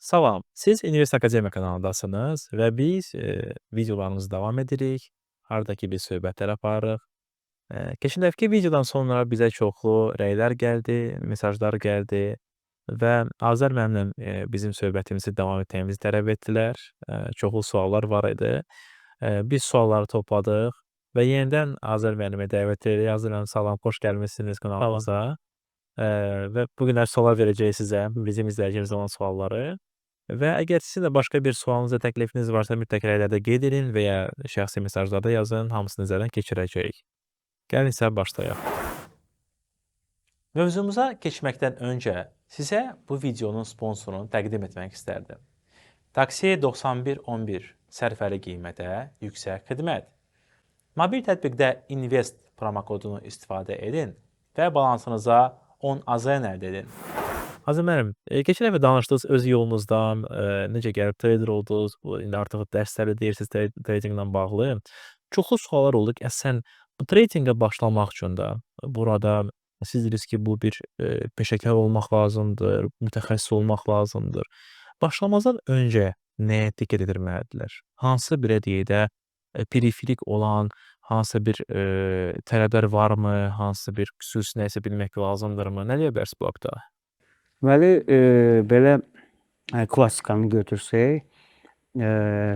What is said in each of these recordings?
Salam, siz Universitet Akademiya kanalındasınız və biz videolarımıza davam edirik. Hardakı bir söhbətlər aparırıq. Keçən dəfəki videodan sonra bizə çoxlu rəylər gəldi, mesajlar gəldi və Azər müəllimlə bizim söhbətimizi davam etməyimizi tələb etdilər. Çoxlu suallar var idi. Biz sualları topladıq və yenidən Azər müəllimi dəvət edirik. Azər müəllim, salam, xoş gəlmisiniz kanalımıza. Və bu günlər suallar verəcəyik sizə, bizim izləyicimizdən olan sualları. Və əgər sizin də başqa bir sualınız və təklifiniz varsa mütləq rəylərdə qeyd edin və ya şəxsi mesajlarda yazın, hamısını nəzərdən keçirəcəyik. Gəlin isə başlayaq. Mövzumuza keçməkdən öncə sizə bu videonun sponsorunu təqdim etmək istərdim. Taksi 9111 sərfəli qiymətə yüksək xidmət. Mobil tətbiqdə Invest promokodunu istifadə edin və balansınıza 10 AZN əldə edin. Azər müəllim, keçən dəfə danışdınız öz yolunuzdan, necə gəlib trader oldunuz, indi artıq dərsləri deyirsiniz tradinglə bağlı. Çoxlu suallar oldu ki, əslən bu tradingə başlamaq üçün də burada siz dediniz ki, bu bir peşəkar olmaq lazımdır, mütəxəssis olmaq lazımdır. Başlamazdan öncə nəyə diqqət edirməlidirlər? Hansı belə deyək də periferik olan hansısa bir tələblər varmı, hansısa bir xüsusi nəsə bilmək lazımdırmı? Nə deyə bilərsiniz bu haqda? Deməli, belə klassikanı götürsək,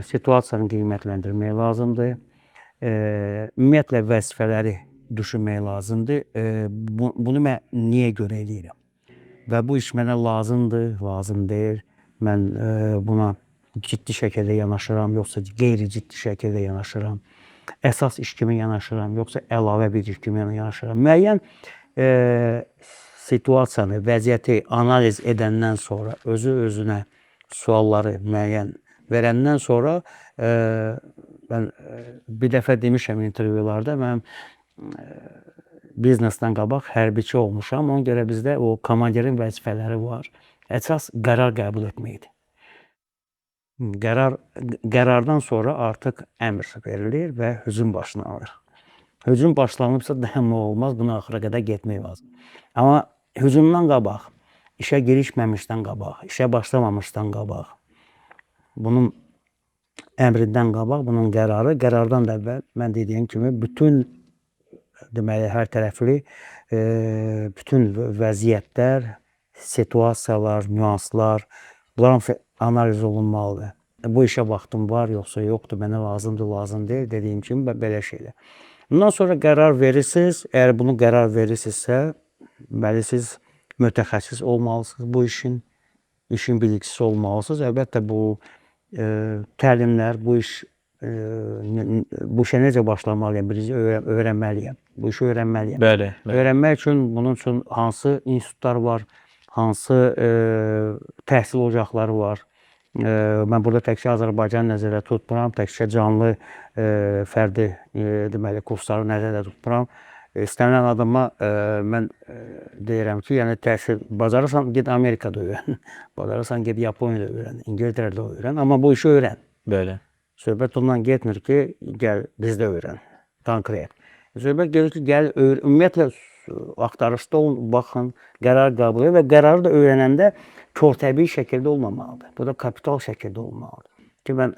situasiyanı qiymətləndirmək lazımdır. Ümumiyyətlə vəzifələri düşünmək lazımdır. Bunu mən niyə görə eləyirəm? Və bu iş mənə lazımdır, lazım deyil. Mən buna ciddi şəkildə yanaşıram, yoxsa qeyri-ciddi şəkildə yanaşıram. Əsas iş kimi yanaşıram, yoxsa əlavə bir iş kimi yanaşıram. Müəyyən situasiyanı, vəziyyəti analiz edəndən sonra, özünə sualları müəyyən verəndən sonra mən bir dəfə demişəm intervyularda, mən biznesdən qabaq hərbiçi olmuşam. Ona görə bizdə o komandirin vəzifələri var. Əsas qərar qəbul etməkdir. Qərardan sonra artıq əmr verilir və hücum başlanır alır. Hücum başlanıbsa dayanmaq olmaz, buna axıra qədər getmək lazım. Amma hücumdan qabaq, işə girişməmişdən qabaq, işə başlamamışdan qabaq, bunun əmrindən qabaq, bunun qərardan da əvvəl mən dediyim kimi bütün deməli, hər tərəfli bütün vəziyyətlər, situasiyalar, nüanslar, bunlar analiz olunmalıdır. Bu işə vaxtım var, yoxsa yoxdur, mənə lazımdır, lazım deyil, dediyim kimi belə şeylər. Bundan sonra qərar verirsiniz, əgər bunu qərar verirsinizsə, deməli, siz mütəxəssis olmalısınız bu işin bilikçisi olmalısınız. Əlbəttə, bu təlimlər, bu işə necə başlamalıyam, birinci öyrənməliyəm. Bu işi öyrənməliyəm. Bəli. Öyrənmək üçün, bunun üçün hansı institutlar var, hansı təhsil ocaqları var. Mən burada təkcə Azərbaycan nəzərdə tutmuram, təkcə canlı fərdi deməli, kursları nəzərdə tutmuram. İstənilən adama mən deyirəm ki, yəni təhsil bacarırsan, get Amerikada öyrən, bacarırsan, get Yaponiyada öyrən, İngiltərədə öyrən, amma bu işi öyrən. Bəli. Söhbət ondan getmir ki, gəl bizdə öyrən, konkret. Söhbət gedir ki, gəl ümumiyyətlə axtarışda olun, baxın, qərar qəbul edin və qərarı da öyrənəndə körtəbii şəkildə olmamalıdır. Bu da kapital şəkildə olmalıdır. Ki, mən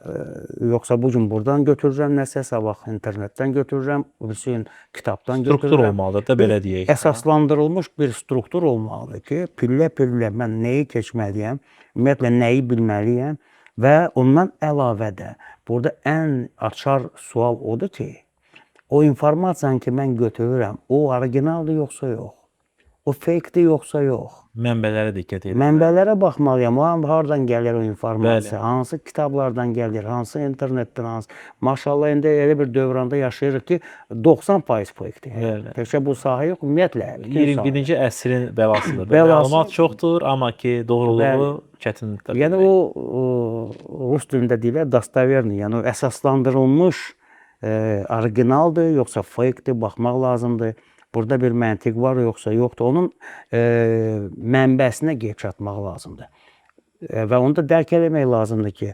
yoxsa bu gün buradan götürürəm nəsə, sabah internetdən götürürəm, bütün kitabdan götürürəm. Struktur olmalıdır da, belə deyək. Əsaslandırılmış bir struktur olmalıdır ki, pillə-pillə mən nəyi keçməliyəm, ümumiyyətlə nəyi bilməliyəm və ondan əlavə də burada ən açar sual odur ki, o informasiyanı ki, mən götürürəm, o orijinaldır yoxsa yox, o fakedir yoxsa yox. Mənbələrə diqqət edin. Mənbələrə baxmalıyam, hardan gəlir o informasiya, hansı kitablardan gəlir, hansı internetdən, hansı. Maşallah, indi elə bir dövranda yaşayırıq ki, 90% fakedir. Təkcə bu sahə yox, ümumiyyətlə. 21-ci əsrin bəlasıdır. Məlumat çoxdur, amma ki, doğruluğu çətinlikdir. Yəni, o rus dilində deyirlər, dostoverni, yəni o əsaslandırılmış orijinaldır, yoxsa fakedir, baxmaq lazımdır. Burada bir məntiq var, yoxsa yoxdur. Onun mənbəsinə qeyd çatmaq lazımdır. Və onu da dərk eləmək lazımdır ki,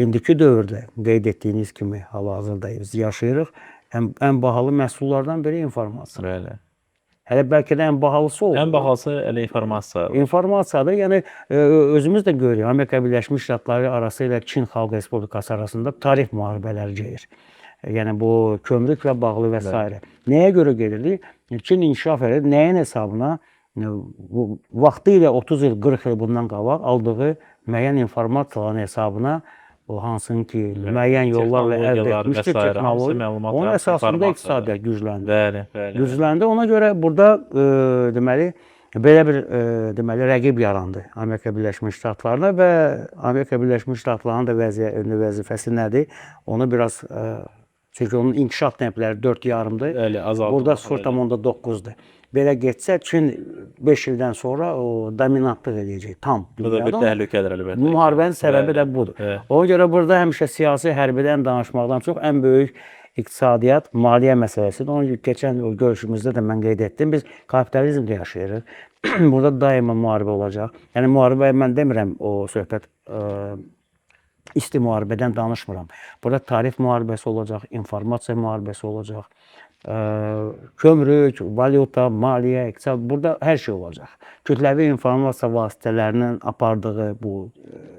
indiki dövrdə qeyd etdiyiniz kimi hal-hazırda biz yaşayırıq. Ən bahalı məhsullardan biri informasiya. Bəli. Hələ bəlkə də ən bahalısı oldu. Ən bahalısı elə informasiyadır. İnformasiyadır. Yəni özümüz də görürük. Amerika Birləşmiş Ştatları arası ilə Çin Xalq Respublikası arasında tarif müharibələri gedir. Yəni bu kömrüklə bağlı və s. Nəyə görə gedir? Çin inkişaf edir. Nəyin hesabına? Bu vaxtı ilə 30 il, 40 il bundan qabaq aldığı müəyyən informasiyaların hesabına o hansının ki müəyyən yollarla əldə etmişdir texnologiya. Onun əsasında iqtisadiyyat gücləndi. Bəli. Gücləndi. Ona görə burada deməli belə bir deməli rəqib yarandı Amerika Birləşmiş Ştatlarına və Amerika Birləşmiş Ştatlarının da vəzifəsi nədir? Onu biraz çünki onun inkişaf templəri 4,5-dır. Bəli, azaldı. Burada 0,9-dur. Belə getsə Çin 5 ildən sonra o dominantlıq edəcək tam Bu da bir dünyada. təhlükədir əlbəttə. Müharibənin səbəbi də budur. Ona görə burada həmişə siyasi hərbidən danışmaqdan çox ən böyük iqtisadiyyat, maliyyə məsələsidir. Onun keçən o görüşümüzdə də mən qeyd etdim. Biz kapitalizmdə yaşayırıq. Burada daima müharibə olacaq. Yəni müharibə mən demirəm o söhbət isti müharibədən danışmıram. Burada tarif müharibəsi olacaq, informasiya müharibəsi olacaq. Kömrük, valyuta, maliyyə, iqtisad, burada hər şey olacaq. Kütləvi informasiya vasitələrinin apardığı bu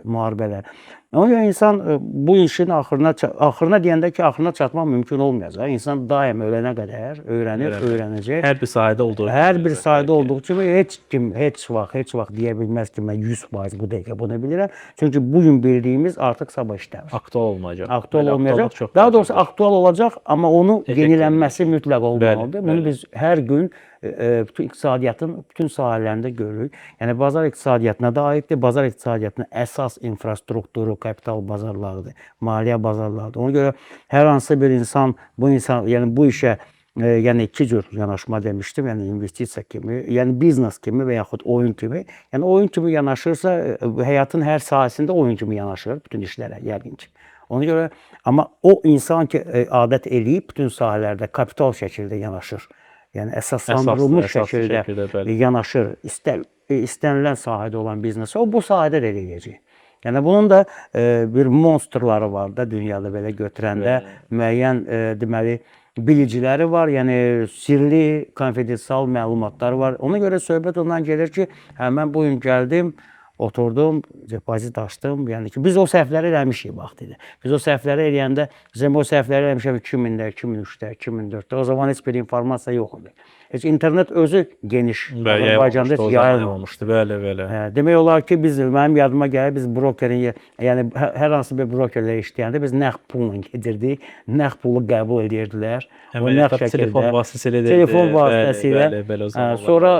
müharibələr. Ona görə insan bu işin axırına deyəndə ki, axırına çatmaq mümkün olmayacaq. İnsan daim ölənə qədər öyrənir, öyrənəcək. Hər bir sahədə olduğu kimi. Hər bir sahədə olduğu kimi heç vaxt deyə bilməz ki, mən 100% bu dəqiqə bunu bilirəm. Çünki bugün bildiyimiz artıq sabah işləmir. Aktual olmayacaq. Aktual olmayacaq. Daha doğrusu aktual olacaq, amma onun yenilənməsi mütləq olmalıdır. Bunu biz hər gün bütün iqtisadiyyatın bütün sahələrində görürük. Yəni bazar iqtisadiyyatına da aiddir. Bazar iqtisadiyyatının əsas infrastrukturu kapital bazarlarıdır, maliyyə bazarlarıdır. Ona görə hər hansı bir insan yəni bu işə yəni iki cür yanaşma demişdim. Yəni investisiya kimi, yəni biznes kimi və yaxud oyun kimi. Yəni oyun kimi yanaşırsa həyatın hər sahəsində oyun kimi yanaşır bütün işlərə yəqin ki. Ona görə amma o insan ki adət eləyib bütün sahələrdə kapital şəkildə yanaşır. Yəni əsaslandırılmış şəkildə yanaşır. İstənilən sahədə olan biznesə o bu sahədə də eləyəcək. Yəni bunun da bir monsterları var da dünyada belə götürəndə müəyyən deməli biliciləri var. Yəni sirli, konfidensial məlumatlar var. Ona görə söhbət ondan gəlir ki, mən bu gün gəldim, oturdum, depozit açdım. Yəni ki, biz o səhvləri eləmişik vaxtilə. Biz o səhvləri eləyəndə, bizim o səhvləri eləmişik 2000-də, 2003-də, 2004-də. O zaman heç bir informasiya yox idi. Heç internet özü geniş Azərbaycanda yayılmamışdı. Bəli. Demək olar ki, mənim yadıma gəlir, biz brokerin, yəni hər hansı bir brokerlə işləyəndə biz nəqd pulla gedirdik, nəqd pulu qəbul edirdilər. Telefon vasitəsilə. Telefon vasitəsilə. Sonra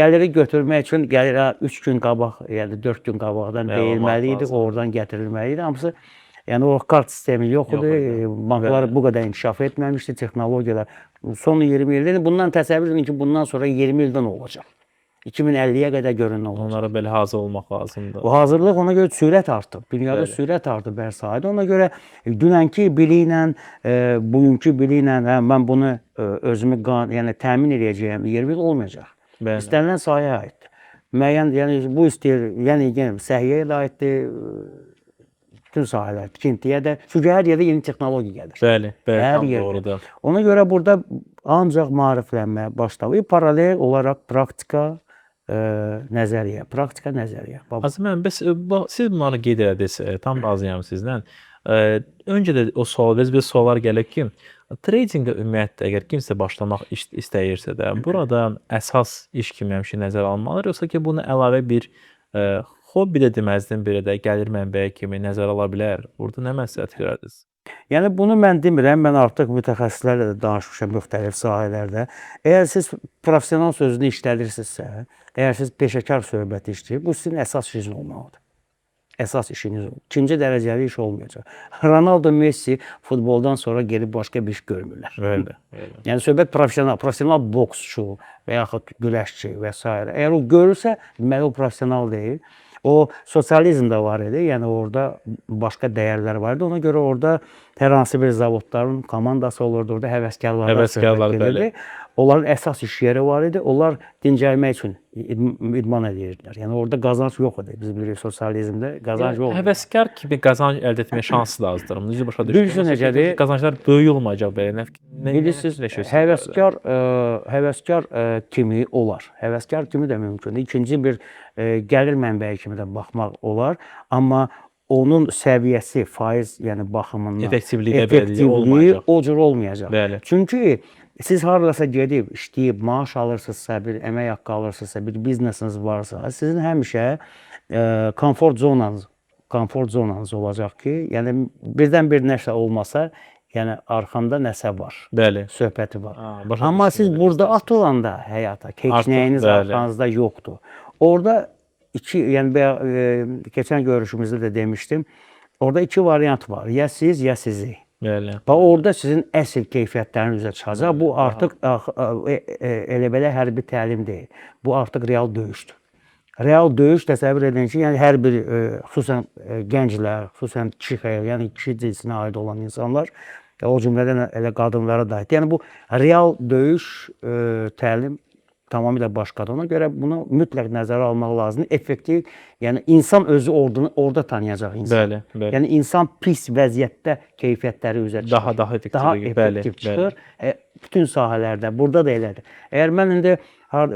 gəliri götürmək üçün gəlirə 3 gün qabaq, yəni 4 gün qabaqdan deyilməli idi, oradan gətirilməli idi. Hamısı yəni o kart sistemi yox idi, banklar bu qədər inkişaf etməmişdi, texnologiyalar. Son 20 ildə, bundan təsəvvür edin ki, bundan sonra 20 ildən olacaq. 2050-yə qədər görün nə olacaq. Onlara belə hazır olmaq lazımdır. Bu hazırlıq ona görə sürət artıb. Dünyada sürət artıb hər sahədə. Ona görə dünənki biliklə, bugünkü biliklə mən bunu özümü təmin edəcəyəm. 20 il olmayacaq. İstənilən sahəyə aiddir. Müəyyən, yəni bu istəyir, yəni səhiyyəyə də aiddir. Bütün sahələr, tikintiyə də. Çünki hər yerdə yeni texnologiya gəlir. Bəli, tam doğrudur. Ona görə burada ancaq maariflənmə başlayıb. Paralel olaraq praktika, nəzəriyyə. Praktika, nəzəriyyə. Azəm, siz bunları qeyd edədiniz, tam razıyam sizdən. Öncə də o suallar gəlir ki, tradingə ümumiyyətlə, əgər kimsə başlamaq istəyirsə də, burada əsas iş kimi həmişə nəzərə almalıdır, yoxsa ki, bunu əlavə bir hobbi də deməzdim, belə də gəlir mənbəyi kimi nəzərə ala bilər. Burada nə məsləhət görərdiniz? Yəni bunu mən demirəm, mən artıq mütəxəssislərlə də danışmışam müxtəlif sahələrdə. Əgər siz professional sözünü işlədirsinizsə, əgər siz peşəkar söhbəti işləyir, bu sizin əsas işiniz olmalıdır. Əsas işiniz olmalıdır. İkinci dərəcəli iş olmayacaq. Ronaldo, Messi futboldan sonra gelib başqa bir iş görmürlər. Yəni söhbət professional boksçu və yaxud güləşçi və s. Əgər o görürsə, deməli o professional deyil. O sosializm də var idi. Yəni orada başqa dəyərlər var idi. Ona görə orada hər hansı bir zavodların komandası olurdu. Orada həvəskarlar Həvəskarlar, bəli. Onların əsas iş yeri var idi. Onlar dincəlmək üçün idman edirdilər. Yəni orada qazanc yox idi. Biz bilirik sosializmdə qazanc yox idi. Həvəskar kimi qazanc əldə etməyə şansı da azdır. Necə başa Düzdür, necədir? Qazanclar böyük olmayacaq belə. Bilirsiniz, həvəskar kimi olar. Həvəskar kimi də mümkündür. İkinci bir gəlir mənbəyi kimi də baxmaq olar. Amma onun səviyyəsi, faiz, yəni baxımından effektivliyi o cür olmayacaq. Bəli. Çünki siz harasa gedib, işləyib, maaş alırsınızsa, bir əmək haqqı alırsınızsa, bir biznesiniz varsa, sizin həmişə komfort zonanız olacaq ki, yəni birdən bir nəsə olmasa, yəni arxamda nəsə var. Bəli. Söhbəti var. Amma siz burada atılanda həyata, heç nəyiniz arxanızda yoxdur. Orada yəni keçən görüşümüzdə də demişdim, orada iki variant var. Ya siz, ya sizi. Bəli. Və orada sizin əsl keyfiyyətləriniz üzə çıxacaq. Bu artıq elə belə hərbi təlim deyil. Bu artıq real döyüşdür. Real döyüş təsəvvür edin ki, yəni hər bir xüsusən gənclər, xüsusən yəni kişi cinsinə aid olan insanlar, o cümlədən elə qadınlara da aid. Yəni bu real döyüş təlim tamamilə başqadır. Ona görə bunu mütləq nəzərə almaq lazımdır. Effektiv, yəni insan özü orada tanıyacaq insan. Bəli, bəli. Yəni insan pis vəziyyətdə keyfiyyətləri üzə çıxır. Daha effektiv çıxır. Bütün sahələrdə, burada da elədir. Əgər mən indi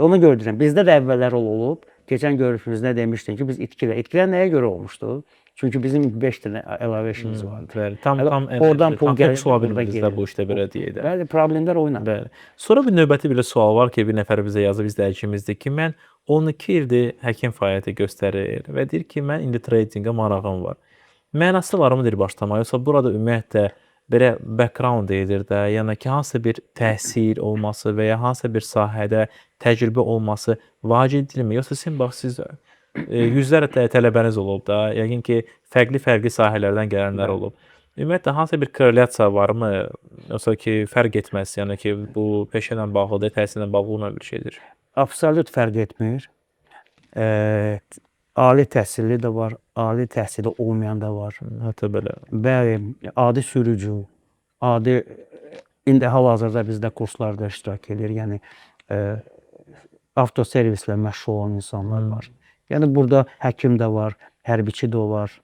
onu gördürəm, bizdə də əvvəllər olub. Keçən görüşümüzdə demişdim ki, biz itkilər nəyə görə olmuşdu? Çünki bizim 5 dənə əlavə işimiz vardı. Bəli, tam oradan pul gəlir, burada bu işdə belə deyək də. Bəli, problemlər oynar. Bəli. Sonra bir növbəti bir sual var ki, bir nəfər bizə yazıb izləyicimizdir ki, mən 12 ildir həkim fəaliyyəti göstərir və deyir ki, mən indi tradingə marağım var. Mənası varmı deyir başlamaq, yoxsa burada ümumiyyətlə belə background deyilir də, yəni ki, hansısa bir təhsil olması və ya hansısa bir sahədə təcrübə olması vacibdirmi? Yoxsa sizin bax siz yüzlərlə tələbəniz olub da, yəqin ki, fərqli sahələrdən gələnlər olub. Ümumiyyətlə, hansısa bir korrelyasiya varmı? Yoxsa ki, fərq etməz, yəni ki, bu peşə ilə bağlıdır, təhsillə bağlı olan bir şeydir. Absolut fərq etmir. Ali təhsilli də var, ali təhsili olmayan da var. Hətta belə. Bəli, adi sürücü, indi hal-hazırda bizdə kurslarda iştirak edir, yəni avtoservislə məşğul olan insanlar var. Yəni burada həkim də var, hərbiçi də var,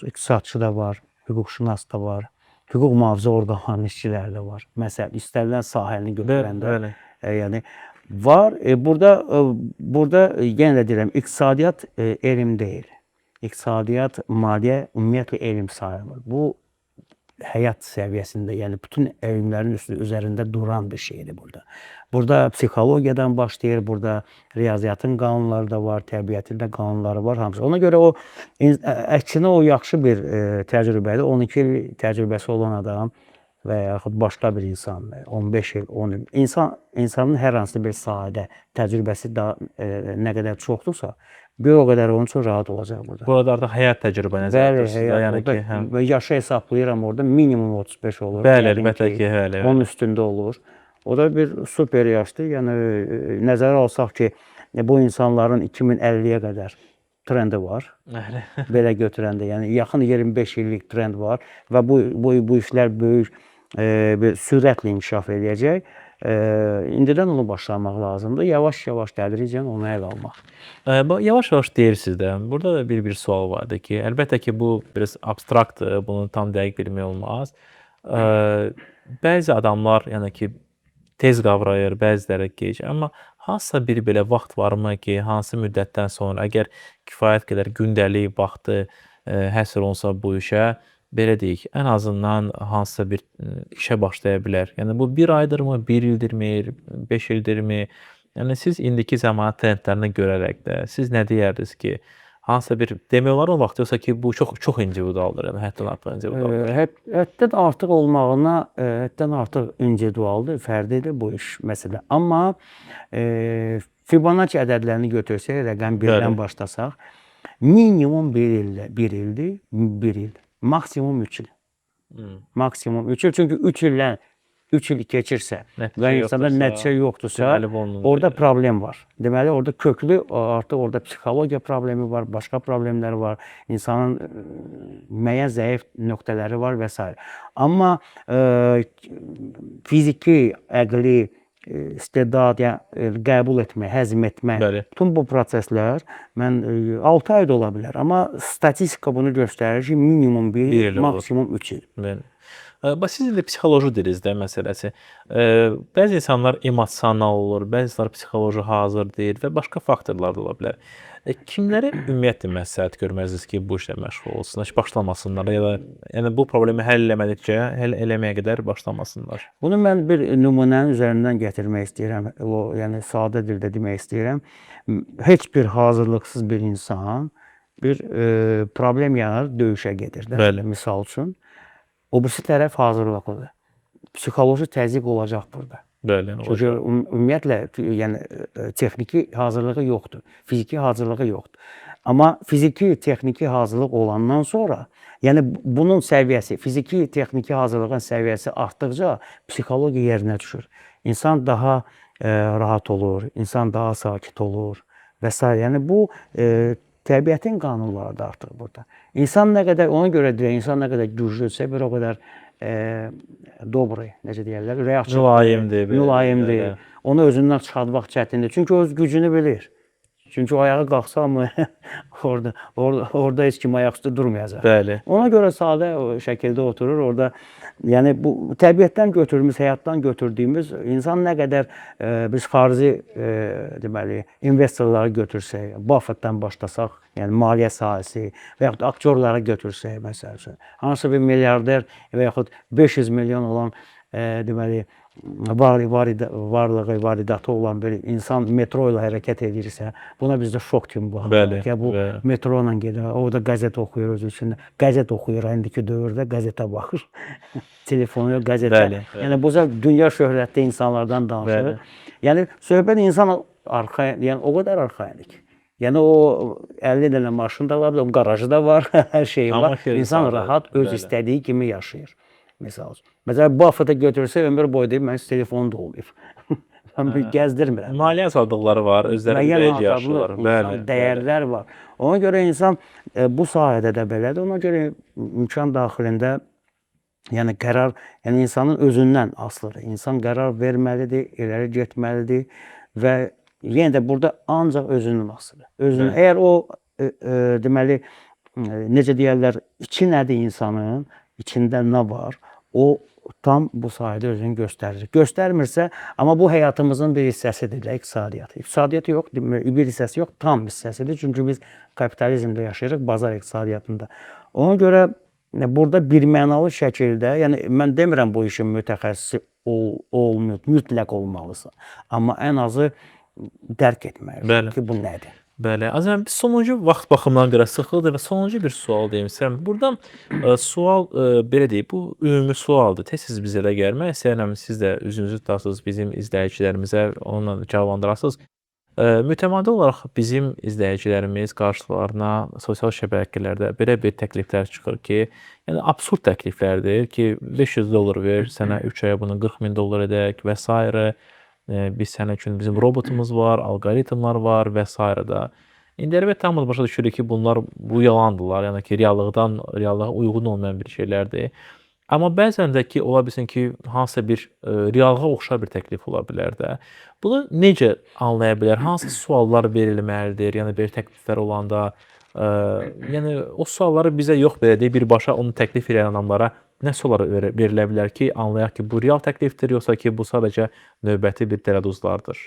iqtisadçı da var, hüquqşünas da var, hüquq mühafizə orqanlarının işçiləri də var. Məsələn, istənilən sahəni götürəndə, yəni var. Burada yenə də deyirəm, iqtisadiyyat elm deyil. İqtisadiyyat, maliyyə ümumiyyətlə elm sayılır. Bu həyat səviyyəsində, yəni bütün elmlərin üzərində duran bir şeydir burada. Burada psixologiyadan başlayır, burada riyaziyyatın qanunları da var, təbiətin də qanunları var, hamısı. Ona görə o əksinə o yaxşı bir təcrübədir. 12 il təcrübəsi olan adam və yaxud başqa bir insan, 15 il, 10 il. İnsanın hər hansı bir sahədə təcrübəsi nə qədər çoxdursa, bir o qədər onun üçün rahat olacaq burada. Burada artıq həyat təcrübə nəzərdə tutulur. Bəli, yaşı hesablayıram orada minimum 35 olur. Bəli, əlbəttə ki, bəli. Onun üstündə olur. O da bir super yaşdır. Yəni nəzərə alsaq ki, bu insanların 2050-yə qədər trendi var. Belə götürəndə, yəni yaxın 25 illik trend var və bu işlər böyük bir sürətlə inkişaf edəcək. İndidən onu başlamaq lazımdır. Yavaş-yavaş tədricən onu ələ almaq. Yavaş-yavaş deyirsiniz də. Burada da bir sual vardı ki, əlbəttə ki, bu biraz abstraktdır, bunu tam dəqiq bilmək olmaz. Bəzi adamlar, yəni ki, tez qavrayır, bəziləri gec. Amma hansısa bir belə vaxt varmı ki, hansı müddətdən sonra, əgər kifayət qədər gündəlik vaxtı həsr olunsa bu işə, belə deyək, ən azından hansısa bir işə başlaya bilər. Yəni bu 1 aydırmı, 1 ildirmi, 5 ildirmi? Yəni siz indiki zəmanət trendlərini görərək də siz nə deyərdiniz ki, hansısa bir demək olar o vaxt, yoxsa ki bu çox individualdır, yəni həddən artıq individualdır? Həddən artıq olmağına, həddən artıq individualdır, fərdidir bu iş məsələ. Amma Fibonacci ədədlərini götürsək, rəqəm 1-dən başlasaq, minimum 1 ildir, 1 il. Maksimum 3 il. Maksimum 3 il. Çünki 3 illə 3 il keçirsə Nəticə və insanda yoxdursa, nəticə yoxdursa, deməli bu onundur orada yəni. problem var. Deməli, orada köklü, artıq orada psixologiya problemi var, başqa problemlər var, insanın müəyyən zəif nöqtələri var və s. Amma fiziki, əqli, istedad, yəni qəbul etmə, həzm etmə, Bəli. bütün bu proseslər mən 6 ay da ola bilər, amma statistika bunu göstərir ki, minimum 1 Bir il, il olur. maksimum 3 il. Bəli. Bax siz indi psixoloji dediniz də məsələsi. Bəzi insanlar emosional olur, bəziləri psixoloji hazır deyil və başqa faktorlar da ola bilər. Kimlərə ümumiyyətlə məsləhət görməlisiniz ki, bu işlə məşğul olsunlar, heç başlamasınlar ya da yəni bu problemi həll eləmədikcə, həll eləməyə qədər başlamasınlar. Bunu mən bir nümunənin üzərindən gətirmək istəyirəm. O, yəni sadə dildə demək istəyirəm. Heç bir hazırlıqsız bir insan bir problem yarar, döyüşə gedir də. Bəli. Misal üçün, o birisi tərəf hazırlıqlıdır. Psixoloji təzyiq olacaq burada. Bəli, Çünki olacaq. ümumiyyətlə yəni texniki hazırlığı yoxdur, fiziki hazırlığı yoxdur. Amma fiziki, texniki hazırlıq olandan sonra, yəni bunun səviyyəsi, fiziki, texniki hazırlığın səviyyəsi artdıqca psixologiya yerinə düşür. İnsan daha rahat olur, insan daha sakit olur və s. Yəni bu təbiətin qanunları da artıq burada. İnsan nə qədər, ona görə deyək, insan nə qədər güclüdürsə, bir o qədər dobri, necə deyirlər, Mülayimdir. mülayimdir. Belə. Onu özündən çıxartmaq çətindir. Çünki o öz gücünü bilir. Çünki o ayağa qalxsa mı orada heç kim ayaq üstə durmayacaq. Bəli. Ona görə sadə şəkildə oturur orada. Yəni bu təbiətdən götürdüyümüz, həyatdan götürdüyümüz insan nə qədər biz xarici deməli investorları götürsək, Buffettdən başlasaq, yəni maliyyə sahəsi və yaxud aktyorları götürsək məsəl üçün, hansı bir milyarder və yaxud 500 milyon olan deməli varlığı, varidatı olan bir insan metro ilə hərəkət edirsə, buna bizdə şok kimi baxırıq. Bəli, Bu bəli. metro ilə gedir, orada qəzet oxuyur öz üçün. Qəzet oxuyur, indiki dövrdə qəzetə baxır. Telefonu yox, qəzetə. Bəli, bəli. Yəni bu dünya şöhrətli insanlardan danışır. Bəli. Yəni söhbət insan yəni o qədər arxaik. Yəni o 50 dənə maşın da var, o qarajı da var, hər şeyi Amma var. xeyir İnsan sağdır. rahat öz Bəli. istədiyi kimi yaşayır. Məsəl üçün. Məsələn, Buffett'ı götürsə ömür boyu deyib, mənim telefonu da olmayıb. Mən bir gəzdirmirəm. Maliyyə azadlıqları var, özləri Müəyyən biləcək azadlıq, yaşayırlar. insan dəyərlər var. Ona görə insan bu sahədə də belədir. Ona görə imkan daxilində yəni qərar, yəni insanın özündən asılıdır. İnsan qərar verməlidir, irəli getməlidir və yenə də burada ancaq özündən asılıdır. Özünün, əgər o deməli necə deyirlər, içi nədir insanın, içində nə var, o tam bu sahədə özünü göstərir. Göstərmirsə, amma bu həyatımızın bir hissəsidir də iqtisadiyyat. İqtisadiyyat yox, bir hissəsi yox, tam hissəsidir. Çünki biz kapitalizmdə yaşayırıq, bazar iqtisadiyyatında. Ona görə burada birmənalı şəkildə, yəni mən demirəm bu işin mütəxəssisi olmuyor, mütləq olmalısan. Amma ən azı dərk etməlisən ki, bu nədir? Bəli. Azərbaycan sonuncu vaxt baxımından görə sıxıldı və sonuncu bir sual deyim sizə. Buradan sual belə deyək, bu ümumi sualdır. Tez-tez bizə də gəlir. Mən istəyirəm siz də üzünüzü tutasınız bizim izləyicilərimizə, onunla cavablandırasınız. Mütəmadi olaraq bizim izləyicilərimiz qarşılarına sosial şəbəkələrdə belə bir təkliflər çıxır ki, yəni absurd təkliflərdir ki, $500 ver, sənə 3 aya bunu $40,000 edək və s. Biz sənin üçün bizim robotumuz var, alqoritmlar var və s. da. İndi əlbəttə hamımız başa düşürük ki, bunlar bu yalandırlar, yəni ki, reallığa uyğun olmayan bir şeylərdir. Amma bəzən də ki, ola bilsin ki, hansısa bir reallığa oxşar bir təklif ola bilər də. Bunu necə anlaya bilər? Hansı suallar verilməlidir? Yəni belə təkliflər olanda, yəni o sualları bizə yox belə deyək, birbaşa onu təklif edən adamlara nə suallar verilə bilər ki, anlayaq ki, bu real təklifdir, yoxsa ki, bu sadəcə növbəti bir dələduzlardır?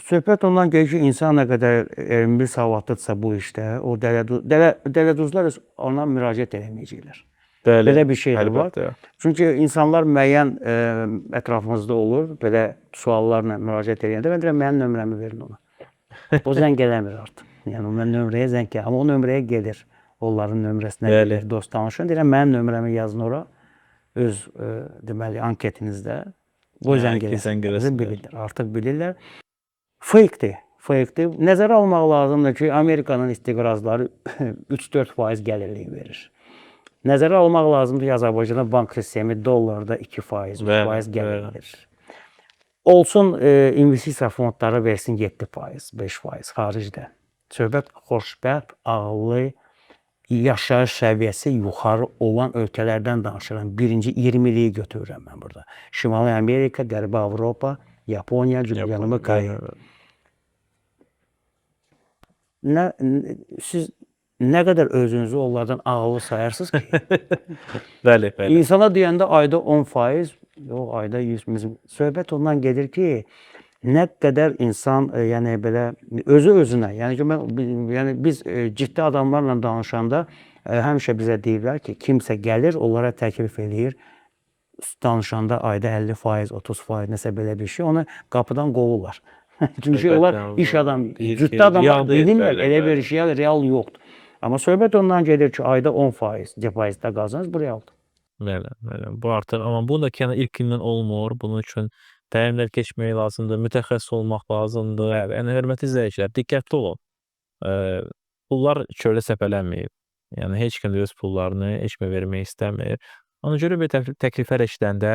Söhbət ondan gedir ki, insan nə qədər elmi savadlıdırsa bu işdə, o dələduzlar ona müraciət eləməyəcəklər. Belə bir şey var. Çünki insanlar müəyyən ətrafımızda olur, belə suallarla müraciət edəndə, mən deyirəm, mənim nömrəmi verin ona. O zəng eləmir artıq. Yəni, mən nömrəyə zəng gəlir, amma o nömrəyə gedir. Onların nömrəsinə gedir, dost danışın. Deyirəm, mənim nömrəmi yazın ora, öz deməli, anketinizdə. Bu zəng eləsin, bilirlər, artıq bilirlər. Fake'dir. Nəzərə almaq lazımdır ki, Amerikanın istiqrazları 3-4% gəlirliyi verir. Nəzərə almaq lazımdır ki, Azərbaycanda bank sistemi dollarda 2%, 3% Bəli, gəlir bəli. verir. Olsun investisiya fondları versin 7%, 5% xaricdə. Söhbət xoşbəxt, ağıllı, yaşayış səviyyəsi yuxarı olan ölkələrdən danışıram. Birinci 20 iliyi götürürəm mən burada. Şimali Amerika, Qərbi Avropa, Yaponiya, Cənubi Koreya. Siz nə qədər özünüzü onlardan ağıllı sayarsınız ki? Bəli, bəli. İnsana deyəndə ayda 10%, yox, ayda 100%. Söhbət ondan gedir ki, nə qədər insan, yəni belə özü-özünə, yəni ki, biz ciddi adamlarla danışanda həmişə bizə deyirlər ki, kimsə gəlir, onlara təklif eləyir, danışanda ayda 50%, 30%, nəsə belə bir şey, onu qapıdan qovurlar. Çünki onlar iş adam, ciddi adamlar bilirlər, elə bir şey real yoxdur. Amma söhbət ondan gedir ki, ayda 10% depozitdə qazanırız, bu realdır. Bəli, bəli. Bu artıq, amma bu da ki, yəni ilk gündən olmur. Bunun üçün təlimlər keçmək lazımdır, mütəxəssis olmaq lazımdır. Yəni hörmətli izləyicilər, diqqətli olun. Pullar çöldə səpələnməyib. Yəni heç kim öz pullarını heç kimə vermək istəmir. Ona görə belə təkliflər eşidəndə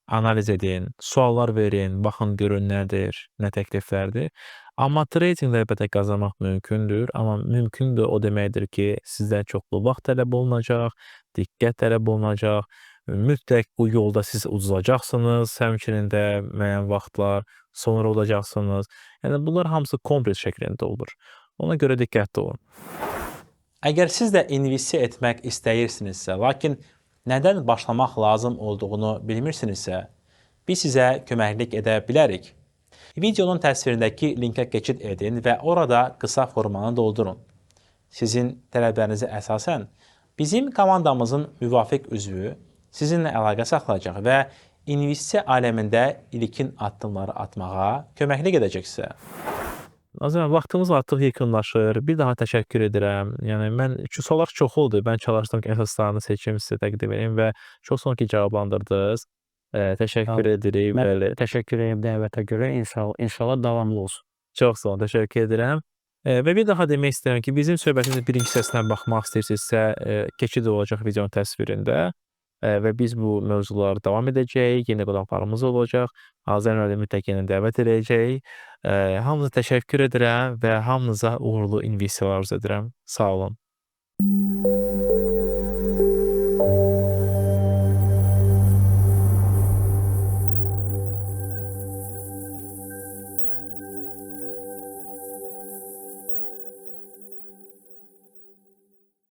analiz edin, suallar verin, baxın görün nədir, nə təkliflərdir. Amma tradinglə əlbəttə qazanmaq mümkündür, amma mümkündür o deməkdir ki, sizdən çoxlu vaxt tələb olunacaq, diqqət tələb olunacaq. Mütləq bu yolda siz uduzacaqsınız, həmçinin də müəyyən vaxtlar sonra olacaqsınız. Yəni bunlar hamısı kompleks şəklində olur. Ona görə diqqətli olun. Əgər siz də investisiya etmək istəyirsinizsə, lakin nədən başlamaq lazım olduğunu bilmirsinizsə, biz sizə köməklik edə bilərik. Videonun təsvirindəki linkə keçid edin və orada qısa formanı doldurun. Sizin tələblərinizə əsasən bizim komandamızın müvafiq üzvü sizinlə əlaqə saxlayacaq və investisiya aləmində ilkin addımları atmağa köməklik edəcək sizə. Azərbaycan, vaxtımız artıq yekunlaşır. Bir daha təşəkkür edirəm. Yəni suallar çox oldu. Mən çalışdım ki, əsaslarını seçim, sizə təqdim edeyim və çox sağ olun ki, cavablandırdınız. Təşəkkür edirik. Mən təşəkkür edirəm dəvətə görə. İnşallah davamlı olsun. Çox sağ olun, təşəkkür edirəm. Və bir daha demək istəyirəm ki, bizim söhbətimizin birinci hissəsinə baxmaq istəyirsinizsə, keçid olacaq videonun təsvirində. Və biz bu mövzuları davam edəcəyik, yeni qonaqlarımız olacaq, Azərbaycan mütləq yeni dəvət edəcəyik. Hamınıza təşəkkür edirəm və hamınıza uğurlu investisiyalar arzu edirəm. Sağ olun.